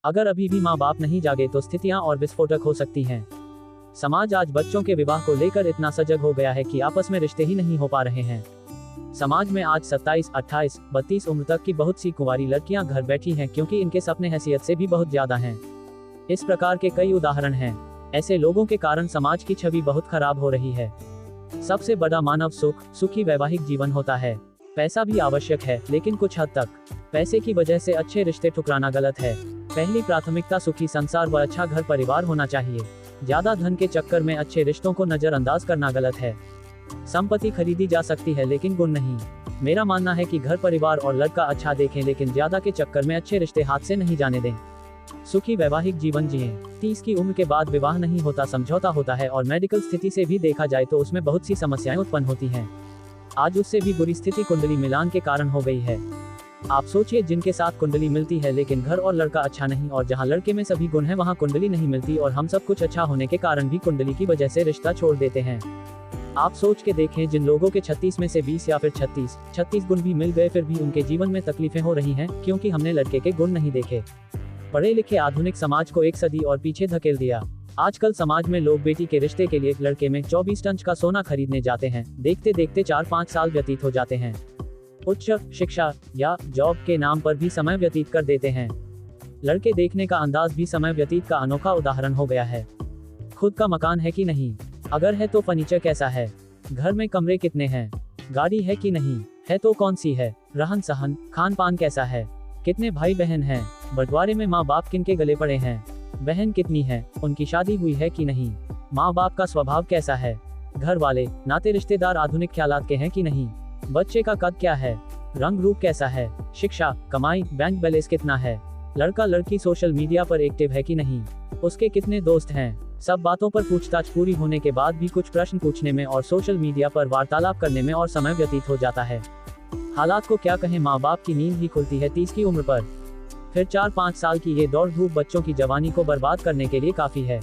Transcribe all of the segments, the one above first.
अगर अभी भी माँ बाप नहीं जागे तो स्थितियां और विस्फोटक हो सकती हैं। समाज आज बच्चों के विवाह को लेकर इतना सजग हो गया है कि आपस में रिश्ते ही नहीं हो पा रहे हैं। समाज में आज 27, 28, 32 उम्र तक की बहुत सी कुंवारी लड़कियां घर बैठी हैं क्योंकि इनके सपने हैसियत से भी बहुत ज्यादा हैं। इस प्रकार के कई उदाहरण हैं। ऐसे लोगों के कारण समाज की छवि बहुत खराब हो रही है। सबसे बड़ा मानव सुख सुखी वैवाहिक जीवन होता है। पैसा भी आवश्यक है, लेकिन कुछ हद तक। पैसे की वजह से अच्छे रिश्ते ठुकराना गलत है। पहली प्राथमिकता सुखी संसार व अच्छा घर परिवार होना चाहिए। ज्यादा धन के चक्कर में अच्छे रिश्तों को नजरअंदाज करना गलत है। संपत्ति खरीदी जा सकती है लेकिन गुण नहीं। मेरा मानना है कि घर परिवार और लड़का अच्छा देखें, लेकिन ज्यादा के चक्कर में अच्छे रिश्ते हाथ से नहीं जाने दें। सुखी वैवाहिक जीवन जिएं। 30 की उम्र के बाद विवाह नहीं होता, समझौता होता है, और मेडिकल स्थिति से भी देखा जाए तो उसमें बहुत सी समस्याएं उत्पन्न होती हैं। आज उससे भी बुरी स्थिति कुंडली मिलान के कारण हो गई है। आप सोचिए, जिनके साथ कुंडली मिलती है लेकिन घर और लड़का अच्छा नहीं, और जहां लड़के में सभी गुण हैं वहां कुंडली नहीं मिलती, और हम सब कुछ अच्छा होने के कारण भी कुंडली की वजह से रिश्ता छोड़ देते हैं। आप सोच के देखें, जिन लोगों के 36 में से 20 या फिर 36 गुण भी मिल गए, फिर भी उनके जीवन में तकलीफें हो रही हैं, क्योंकि हमने लड़के के गुण नहीं देखे। पढ़े लिखे आधुनिक समाज को एक सदी और पीछे धकेल दिया। आजकल समाज में लोग बेटी के रिश्ते के लिए लड़के में 24 टन का सोना खरीदने जाते हैं। देखते देखते 4-5 साल व्यतीत हो जाते हैं। उच्च शिक्षा या जॉब के नाम पर भी समय व्यतीत कर देते हैं। लड़के देखने का अंदाज भी समय व्यतीत का अनोखा उदाहरण हो गया है। खुद का मकान है कि नहीं, अगर है तो फर्नीचर कैसा है, घर में कमरे कितने हैं, गाड़ी है कि नहीं, है तो कौन सी है, रहन सहन खान पान कैसा है, कितने भाई बहन हैं, बंटवारे में माँ बाप किनके गले पड़े हैं, बहन कितनी है, उनकी शादी हुई है कि नहीं, माँ बाप का स्वभाव कैसा है, घर वाले नाते रिश्तेदार आधुनिक ख्यालात के हैं कि नहीं, बच्चे का कद क्या है, रंग रूप कैसा है, शिक्षा कमाई बैंक बैलेंस कितना है, लड़का लड़की सोशल मीडिया पर एक्टिव है कि नहीं, उसके कितने दोस्त हैं। सब बातों पर पूछताछ पूरी होने के बाद भी कुछ प्रश्न पूछने में और सोशल मीडिया पर वार्तालाप करने में और समय व्यतीत हो जाता है। हालात को क्या कहें, माँ बाप की नींद ही खुलती है 30 की उम्र पर। फिर 4-5 साल की ये दौड़ धूप बच्चों की जवानी को बर्बाद करने के लिए काफी है।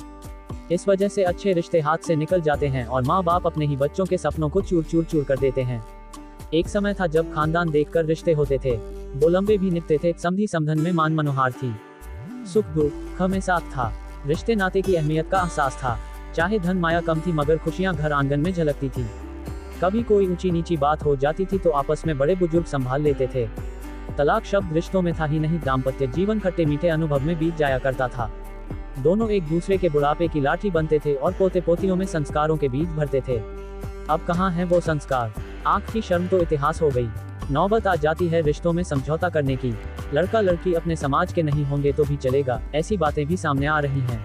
इस वजह से अच्छे रिश्ते हाथ से निकल जाते हैं और माँ बाप अपने ही बच्चों के सपनों को चूर चूर चूर कर देते हैं। एक समय था जब खानदान देखकर रिश्ते होते थे, वो लंबे भी निकते थे, समधी समधन में मान मनोहार थी, सुख दुख हमें साथ था, रिश्ते नाते की अहमियत का एहसास था। चाहे धन माया कम थी मगर खुशियां घर आंगन में झलकती थी। कभी कोई ऊंची नीची बात हो जाती थी तो आपस में बड़े बुजुर्ग संभाल लेते थे। तलाक शब्द रिश्तों में था ही नहीं, दाम्पत्य जीवन खट्टे मीठे अनुभव में बीत जाया करता था। दोनों एक दूसरे के बुढ़ापे की लाठी बनते थे और पोते पोतियों में संस्कारों के बीज भरते थे। अब कहाँ है वो संस्कार, आंख की शर्म तो इतिहास हो गई। नौबत आ जाती है रिश्तों में समझौता करने की। लड़का लड़की अपने समाज के नहीं होंगे तो भी चलेगा, ऐसी बातें भी सामने आ रही हैं।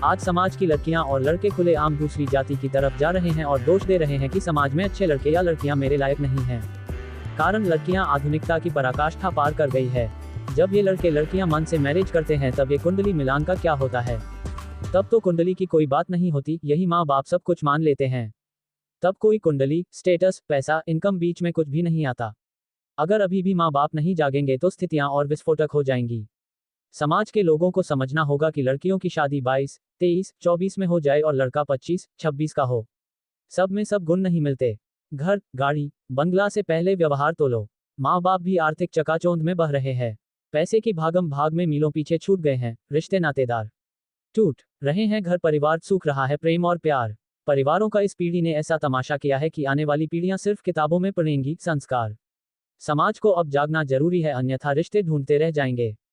आज समाज की लड़कियां और लड़के खुलेआम दूसरी जाति की तरफ जा रहे हैं और दोष दे रहे हैं कि समाज में अच्छे लड़के या लड़कियां मेरे लायक नहीं हैं। कारण लड़कियां आधुनिकता की पराकाष्ठा पार कर गई है। जब ये लड़के लड़कियां मन से मैरिज करते हैं तब ये कुंडली मिलान का क्या होता है। तब तो कुंडली की कोई बात नहीं होती, यही माँ बाप सब कुछ मान लेते हैं। तब कोई कुंडली स्टेटस पैसा इनकम बीच में कुछ भी नहीं आता। अगर अभी भी माँ बाप नहीं जागेंगे तो स्थितियां और विस्फोटक हो जाएंगी। समाज के लोगों को समझना होगा कि लड़कियों की शादी 22, 23, 24 में हो जाए और लड़का 25, 26 का हो। सब में सब गुण नहीं मिलते। घर गाड़ी बंगला से पहले व्यवहार तो लो। माँ बाप भी आर्थिक चकाचौंध में बह रहे हैं। पैसे की भागम भाग में मीलों पीछे छूट गए हैं। रिश्ते नातेदार टूट रहे हैं, घर परिवार सूख रहा है प्रेम और प्यार। परिवारों का इस पीढ़ी ने ऐसा तमाशा किया है कि आने वाली पीढ़ियां सिर्फ किताबों में पढ़ेंगी संस्कार। समाज को अब जागना जरूरी है, अन्यथा रिश्ते ढूंढते रह जाएंगे।